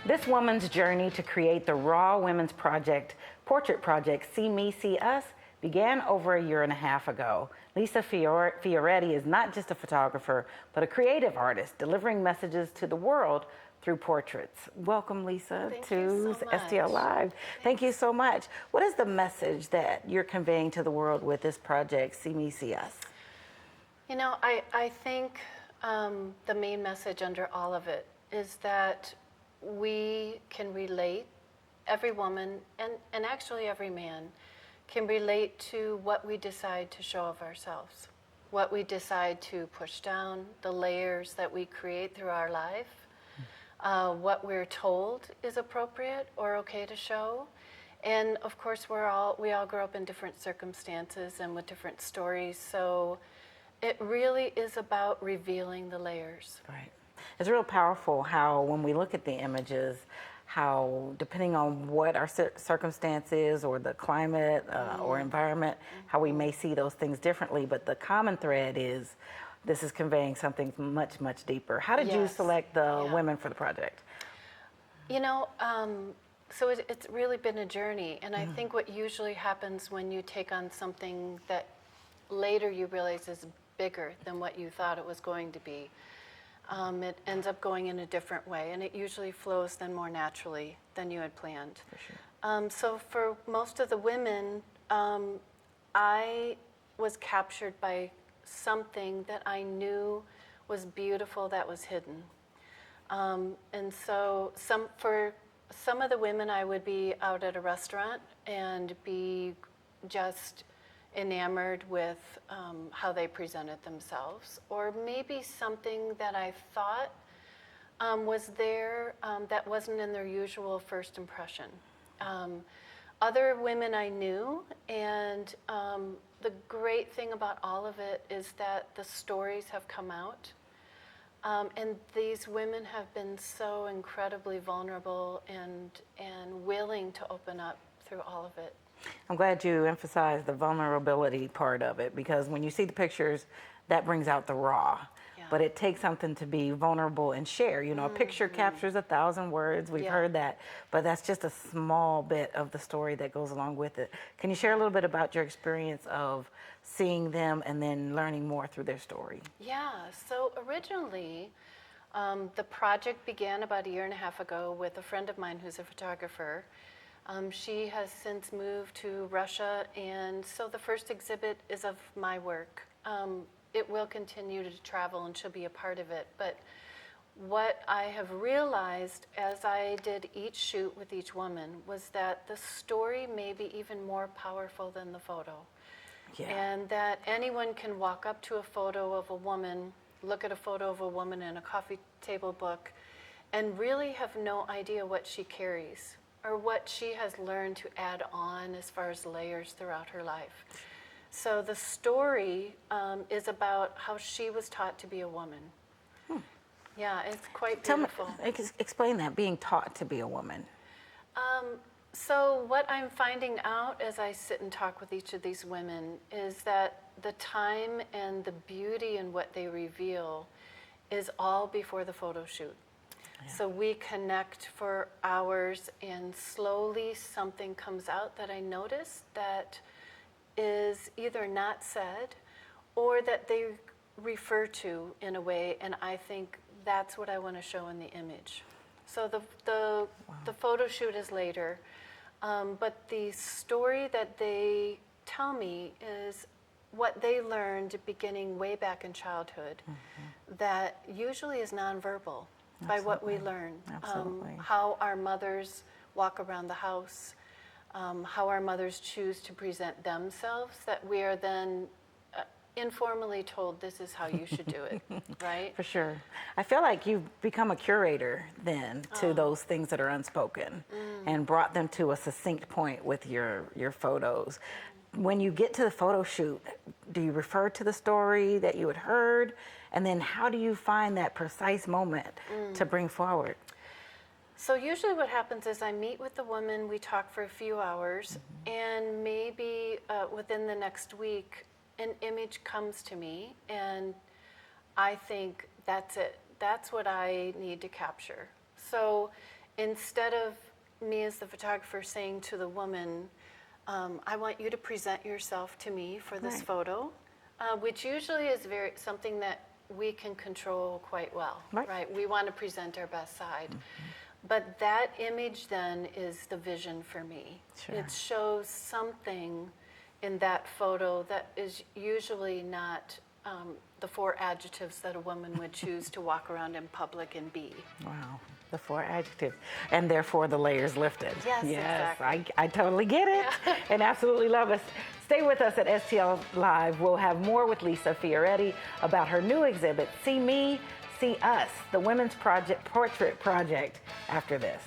This woman's journey to create the Raw Women's Portrait Project, See Me, See Us, began over a year and a half ago. Lisa Fioretti is not just a photographer, but a creative artist, delivering messages to the world through portraits. Welcome, Lisa, to STL Live. Thank you so much. What is the message that you're conveying to the world with this project, See Me, See Us? You know, I think the main message under all of it is that we can relate, every woman and actually every man can relate to what we decide to show of ourselves, what we decide to push down, the layers that we create through our life, what we're told is appropriate or okay to show. And of course, we all grow up in different circumstances and with different stories, so it really is about revealing the layers. Right. It's real powerful how when we look at the images, how depending on what our circumstances or the climate or environment, how we may see those things differently, but the common thread is this is conveying something much, much deeper. How did you select the women for the project? You know, so it's really been a journey, and I think what usually happens when you take on something that later you realize is bigger than what you thought it was going to be, it ends up going in a different way, and it usually flows then more naturally than you had planned. For sure. So for most of the women, I was captured by something that I knew was beautiful that was hidden. And so for some of the women, I would be out at a restaurant and be just enamored with how they presented themselves, or maybe something that I thought was there that wasn't in their usual first impression. Other women I knew, and the great thing about all of it is that the stories have come out, and these women have been so incredibly vulnerable and willing to open up through all of it. I'm glad you emphasized the vulnerability part of it, because when you see the pictures, that brings out the raw. Yeah. But it takes something to be vulnerable and share. You know, a picture captures 1,000 words. We've heard that, but that's just a small bit of the story that goes along with it. Can you share a little bit about your experience of seeing them and then learning more through their story? Yeah, so originally, the project began about a year and a half ago with a friend of mine who's a photographer. She has since moved to Russia, and so the first exhibit is of my work. It will continue to travel, and she'll be a part of it. But what I have realized as I did each shoot with each woman was that the story may be even more powerful than the photo. Yeah. And that anyone can walk up to a photo of a woman, look at a photo of a woman in a coffee table book, and really have no idea what she carries, or what she has learned to add on as far as layers throughout her life. So the story is about how she was taught to be a woman. Yeah, it's quite beautiful. Explain that, being taught to be a woman. So what I'm finding out as I sit and talk with each of these women is that the time and the beauty in what they reveal is all before the photo shoot. Yeah. So we connect for hours, and slowly something comes out that I notice that is either not said or that they refer to in a way, and I think that's what I want to show in the image. So the photo shoot is later, but the story that they tell me is what they learned beginning way back in childhood, that usually is nonverbal. By what we learn, how our mothers walk around the house, how our mothers choose to present themselves, that we are then informally told this is how you should do it, right? For sure. I feel like you've become a curator then to those things that are unspoken and brought them to a succinct point with your photos. When you get to the photo shoot, do you refer to the story that you had heard? And then how do you find that precise moment to bring forward? So usually what happens is I meet with the woman, we talk for a few hours, and maybe within the next week, an image comes to me, and I think that's it. That's what I need to capture. So instead of me as the photographer saying to the woman, I want you to present yourself to me for this Right. photo, which usually is something that we can control quite well, Right. We want to present our best side. But that image then is the vision for me. Sure. It shows something in that photo that is usually not the 4 adjectives that a woman would choose to walk around in public and be. Wow, the 4 adjectives, and therefore the layers lifted. Yes, exactly. I totally get it, and absolutely love it. Stay with us at STL Live. We'll have more with Lisa Fioretti about her new exhibit, See Me, See Us, the Women's Portrait Project, after this.